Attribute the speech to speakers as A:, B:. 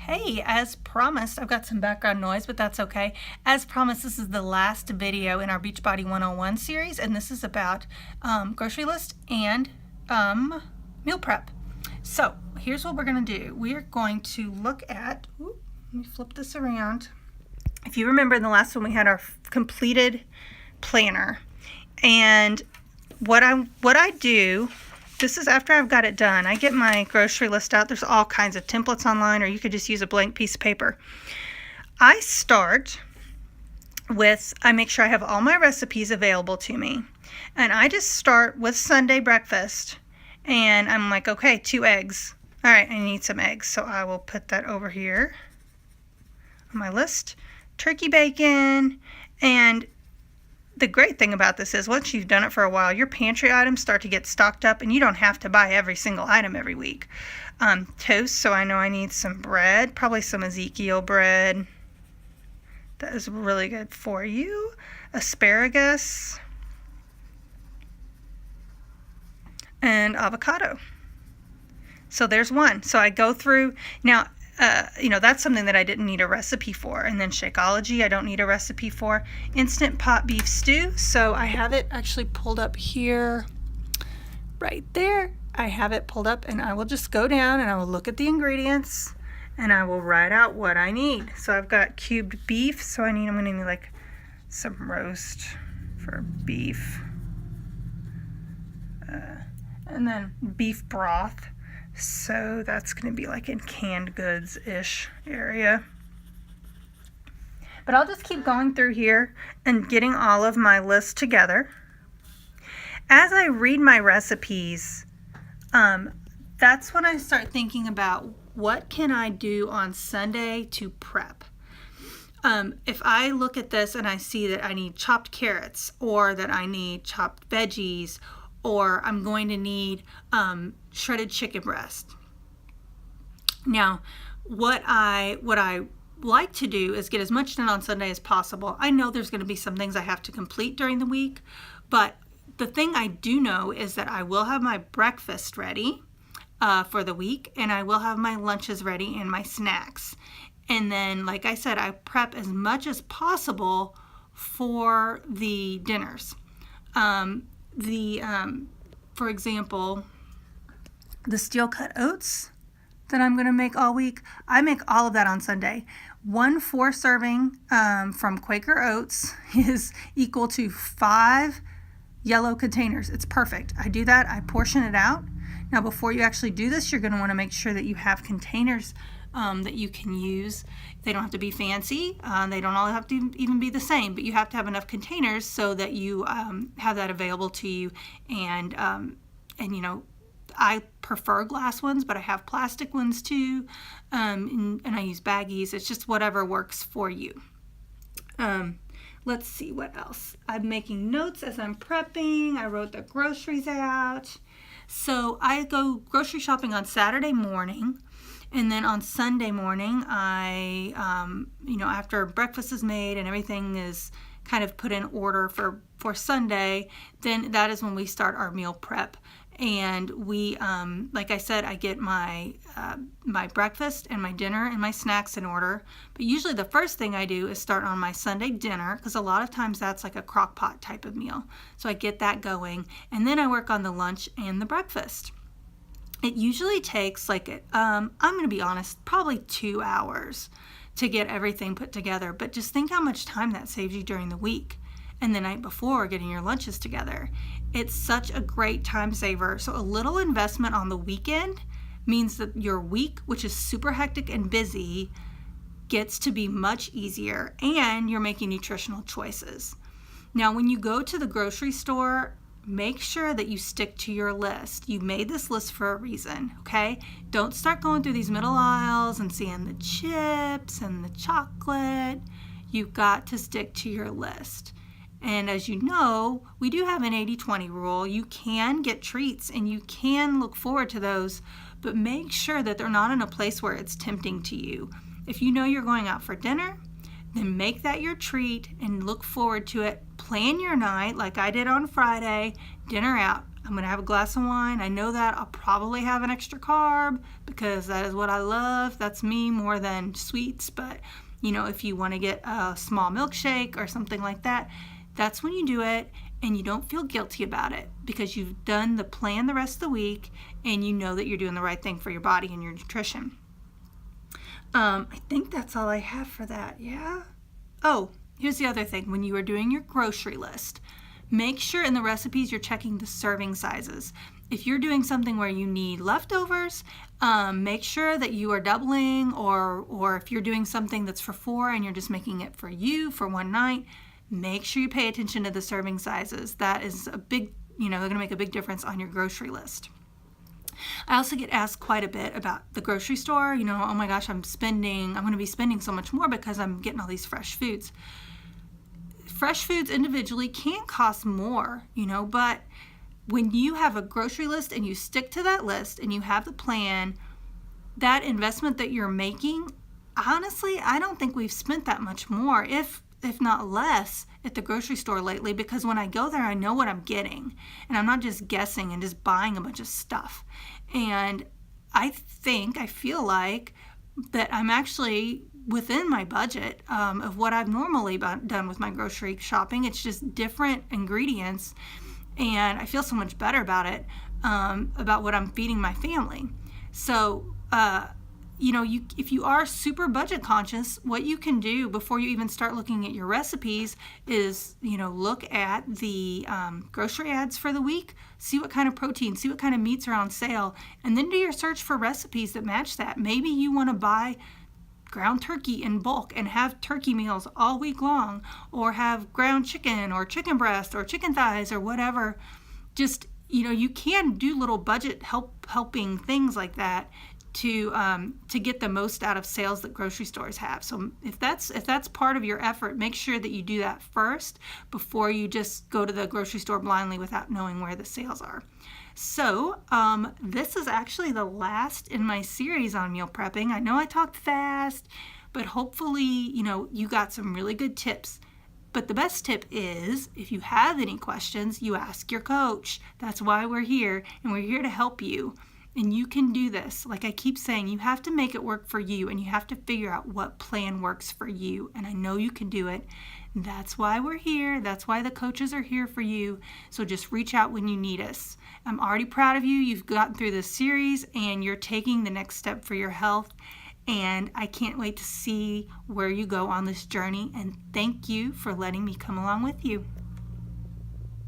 A: Hey, as promised, I've got some background noise, but that's okay. As promised, this is the last video in our Beachbody 101 series, and this is about grocery list and meal prep. So here's what we're going to do. We are going to look at, let me flip this around. If you remember in the last one, we had our completed planner. And what I do, this is after I've got it done. I get my grocery list out. There's all kinds of templates online, or you could just use a blank piece of paper. I start with, I make sure I have all my recipes available to me. And I just start with Sunday breakfast. And I'm like, okay, 2 eggs. All right, I need some eggs. So I will put that over here on my list. Turkey bacon. And the great thing about this is once you've done it for a while, your pantry items start to get stocked up and you don't have to buy every single item every week. Toast, so I know I need some bread, probably some Ezekiel bread. That is really good for you. Asparagus. And avocado. So there's one. So I go through, now that's something that I didn't need a recipe for. And then Shakeology, I don't need a recipe for. Instant pot beef stew. So I have it actually pulled up here, right there. I have it pulled up, and I will just go down and I will look at the ingredients and I will write out what I need. So I've got cubed beef. So I'm going to need like some roast for beef. And then beef broth. So that's going to be like in canned goods-ish area. But I'll just keep going through here and getting all of my lists together. As I read my recipes, that's when I start thinking about what can I do on Sunday to prep. If I look at this and I see that I need chopped carrots, or that I need chopped veggies, or I'm going to need shredded chicken breast. Now, what I like to do is get as much done on Sunday as possible. I know there's going to be some things I have to complete during the week, but the thing I do know is that I will have my breakfast ready for the week, and I will have my lunches ready and my snacks. And then, like I said, I prep as much as possible for the dinners. For example, the steel cut oats that I'm going to make all week, I make all of that on Sunday. 1 4-serving from Quaker Oats is equal to 5 yellow containers. It's perfect. I do that. I portion it out. Now, before you actually do this, you're going to want to make sure that you have containers that you can use. They don't have to be fancy. They don't all have to even be the same, but you have to have enough containers so that you have that available to you. And I prefer glass ones, but I have plastic ones too. And I use baggies. It's just whatever works for you. Let's see what else. I'm making notes as I'm prepping. I wrote the groceries out. So I go grocery shopping on Saturday morning. And then on Sunday morning, I, after breakfast is made and everything is kind of put in order for Sunday, then that is when we start our meal prep. And we, like I said, I get my breakfast and my dinner and my snacks in order. But usually the first thing I do is start on my Sunday dinner, because a lot of times that's like a crock pot type of meal. So I get that going, and then I work on the lunch and the breakfast. It usually takes I'm going to be honest, probably 2 hours to get everything put together. But just think how much time that saves you during the week and the night before getting your lunches together. It's such a great time saver. So a little investment on the weekend means that your week, which is super hectic and busy, gets to be much easier, and you're making nutritional choices. Now, when you go to the grocery store, make sure that you stick to your list. You made this list for a reason, okay? Don't start going through these middle aisles and seeing the chips and the chocolate. You've got to stick to your list. And as you know, we do have an 80-20 rule. You can get treats and you can look forward to those, but make sure that they're not in a place where it's tempting to you. If you know you're going out for dinner, then make that your treat and look forward to it. Plan your night like I did on Friday, dinner out. I'm going to have a glass of wine. I know that I'll probably have an extra carb because that is what I love. That's me more than sweets. But, if you want to get a small milkshake or something like that, that's when you do it and you don't feel guilty about it because you've done the plan the rest of the week and you know that you're doing the right thing for your body and your nutrition. I think that's all I have for that. Yeah? Oh, here's the other thing. When you are doing your grocery list, make sure in the recipes you're checking the serving sizes. If you're doing something where you need leftovers, make sure that you are doubling, or if you're doing something that's for 4 and you're just making it for you for one night, make sure you pay attention to the serving sizes. That is a big, they're going to make a big difference on your grocery list. I also get asked quite a bit about the grocery store. Oh my gosh, I'm going to be spending so much more because I'm getting all these fresh foods. Fresh foods individually can cost more, but when you have a grocery list and you stick to that list and you have the plan, that investment that you're making, honestly, I don't think we've spent that much more, if not less, at the grocery store lately, because when I go there, I know what I'm getting and I'm not just guessing and just buying a bunch of stuff. And I feel like that I'm actually within my budget of what I've normally done with my grocery shopping. It's just different ingredients, and I feel so much better about it, about what I'm feeding my family. So, if you are super budget conscious, what you can do before you even start looking at your recipes is, look at the grocery ads for the week, see what kind of protein, see what kind of meats are on sale, and then do your search for recipes that match that. Maybe you want to buy ground turkey in bulk and have turkey meals all week long, or have ground chicken or chicken breast or chicken thighs or whatever. Just, you can do little budget helping things like that to get the most out of sales that grocery stores have. So if that's part of your effort, make sure that you do that first before you just go to the grocery store blindly without knowing where the sales are. So this is actually the last in my series on meal prepping. I know I talked fast, but hopefully, you got some really good tips. But the best tip is, if you have any questions, you ask your coach. That's why we're here, and we're here to help you. And you can do this. Like I keep saying, you have to make it work for you, and you have to figure out what plan works for you. And I know you can do it. That's why we're here. That's why the coaches are here for you. So just reach out when you need us. I'm already proud of you. You've gotten through this series, and you're taking the next step for your health. And I can't wait to see where you go on this journey. And thank you for letting me come along with you.